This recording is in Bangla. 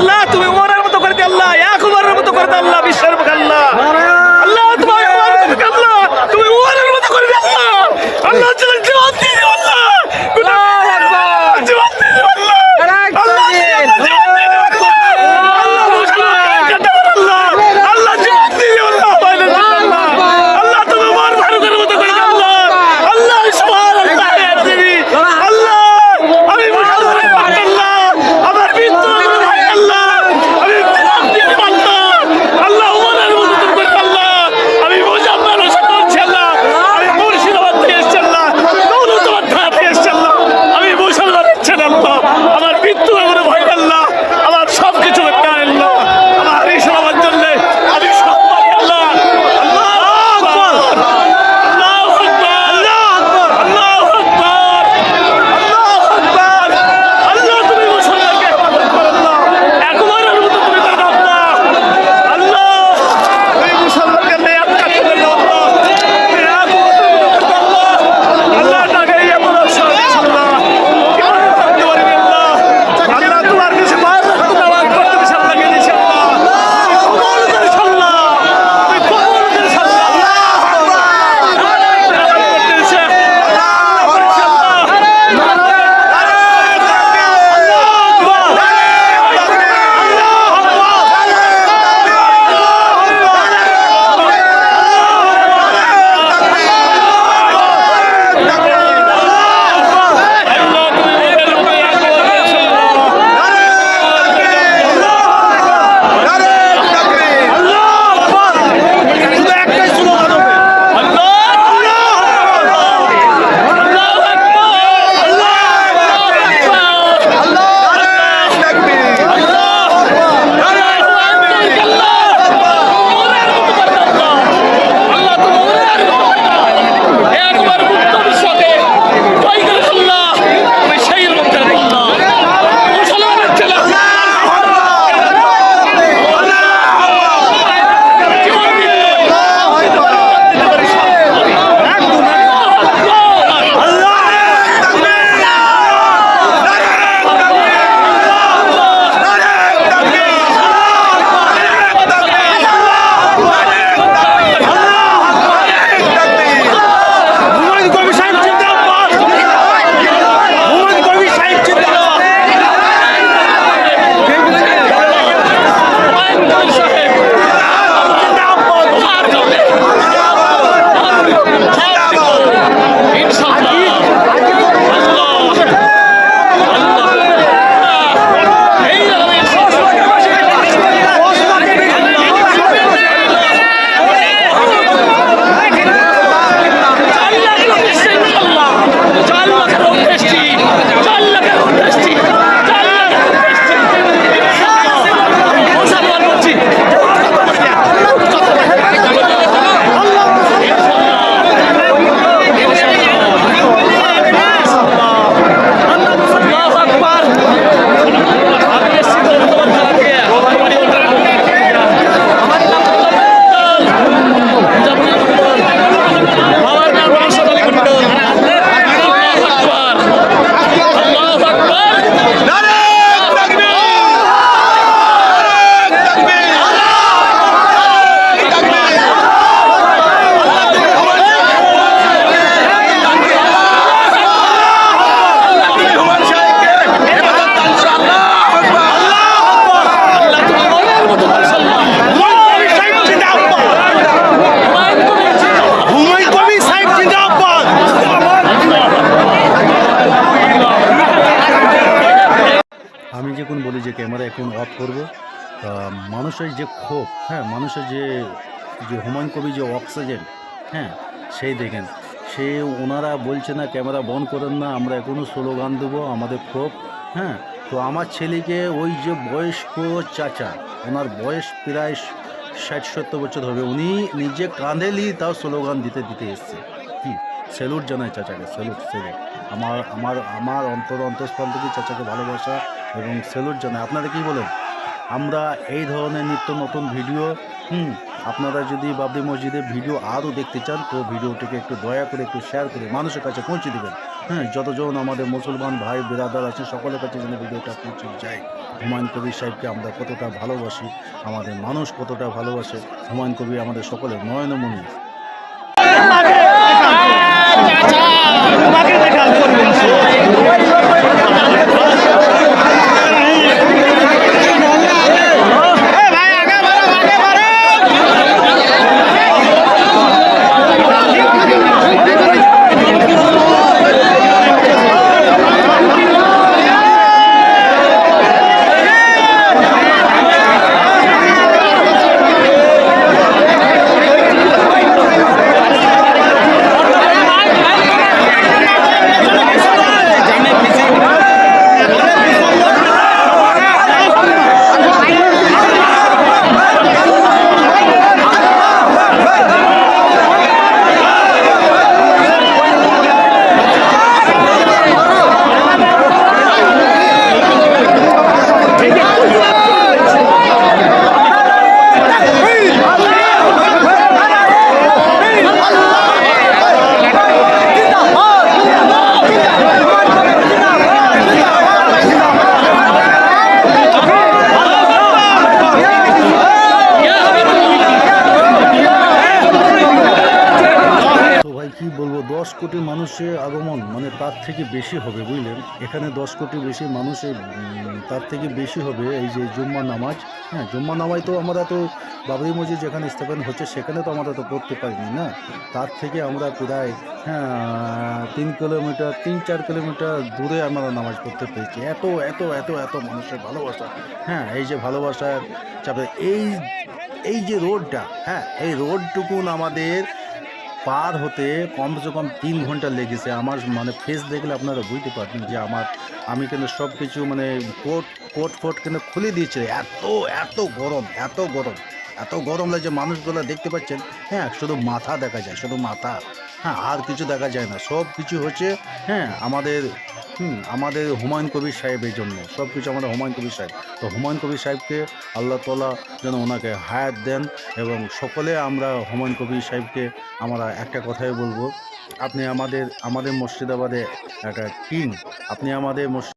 আল্লাহ তুমি উমরের মতো করে দিও আল্লাহ, এক উমরের মতো করে দাও আল্লাহ, বিশ্বের মুখ আল্লাহ। আল্লাহ তুমি উমরের মতো করে আল্লাহ, তুমি উমরের মতো করে দিও আল্লাহ। আল্লাহ জীবন দিয়ে দিও আল্লাহ, আল্লাহু আকবার, জীবন দিয়ে দিও আল্লাহ, আল্লাহ জীবন দিয়ে দিও আল্লাহ, আল্লাহ জীবন দিয়ে দিও আল্লাহ, আল্লাহ তুমি উমর ফারুকের মতো করে দাও আল্লাহ, আল্লাহ সুবহানাল্লাহ তুমি আল্লাহ, আমি মুসলমান আল্লাহ, আমার মৃত্যু আমি যখন বলি যে ক্যামেরা এখন অফ করব, মানুষের যে ক্ষোভ, হ্যাঁ, মানুষের যে হুমায়ুন কবির যে অক্সিজেন, হ্যাঁ, সেই দেখেন, সে ওনারা বলছে না ক্যামেরা বন্ধ করেন না, আমরা এখনও স্লোগান দেবো আমাদের ক্ষোভ, হ্যাঁ। তো আমার ছেলেকে ওই যে বয়স্ক চাচা, ওনার বয়স প্রায় 60-70 বছর হবে, উনি নিজে কাঁধেলি তাও স্লোগান দিতে এসছে। কি স্যালুট জানাই চাচাকে, স্যালুট স্যালুট। আমার আমার আমার অন্তঃস্থল থেকে চাচাকে ভালোবাসা এবং স্যালুট জানাই। আপনারা কি বলেন? আমরা এই ধরনের নিত্য নতুন ভিডিও আপনারা যদি বাবরি মসজিদের ভিডিও আরও দেখতে চান তো ভিডিওটিকে একটু দয়া করে একটু শেয়ার করে মানুষের কাছে পৌঁছে দেবেন। হ্যাঁ, যতজন আমাদের মুসলমান ভাই বিরাদার আছেন সকলের কাছে যেন ভিডিওটা পৌঁছে যায়। হুমায়ুন কবির সাহেবকে আমরা কতটা ভালোবাসি, আমাদের মানুষ কতটা ভালোবাসে। হুমায়ুন কবির আমাদের সকলের নয়নমণি। তোমাকে দেখাল কি বলবো, 10 কোটি মানুষের আগমন মানে তার থেকে বেশি হবে, বুঝলেন। এখানে 10 কোটি বেশি মানুষের তার থেকে বেশি হবে এই যে জুম্মা নামাজ। হ্যাঁ, জুম্মা নামাজ তো আমরা তো বাবরি মসজিদ যেখানে স্থাপন হচ্ছে সেখানে তো আমরা তো পড়তে পারিনি না। তার থেকে আমরা প্রায় 3-4 কিলোমিটার দূরে আমরা নামাজ পড়তে পেরেছি। এত এত এত এত মানুষের ভালোবাসা। হ্যাঁ, এই যে ভালোবাসার চাপে এই যে রোডটা, হ্যাঁ, এই রোডটুকুন আমাদের পার হতে কমসে কম 3 ঘন্টা লেগেছে। আমার মানে ফেস দেখলে আপনারা বুঝতে পারবেন যে আমি কিন্তু সব কিছু মানে কোট কিন্তু খুলে দিয়েছে। এত এত গরম, এত গরম, এত গরম লাগছে। মানুষগুলো দেখতে পাচ্ছেন, হ্যাঁ, শুধু মাথা দেখা যায়, শুধু মাথা। হ্যাঁ, আর কিছু দেখা যায় না। সব কিছু হচ্ছে, হ্যাঁ, আমাদের হুমায়ুন কবির সাহেবের জন্য সব কিছু আমাদের হুমায়ুন কবির সাহেব। তো হুমায়ুন কবির সাহেবকে আল্লাহ তাআলা যেন ওনাকে হায়াত দেন, এবং সকলে আমরা হুমায়ুন কবির সাহেবকে আমরা একটা কথাই বলবো, আপনি আমাদের মুর্শিদাবাদে একটা কিং। আপনি আমাদের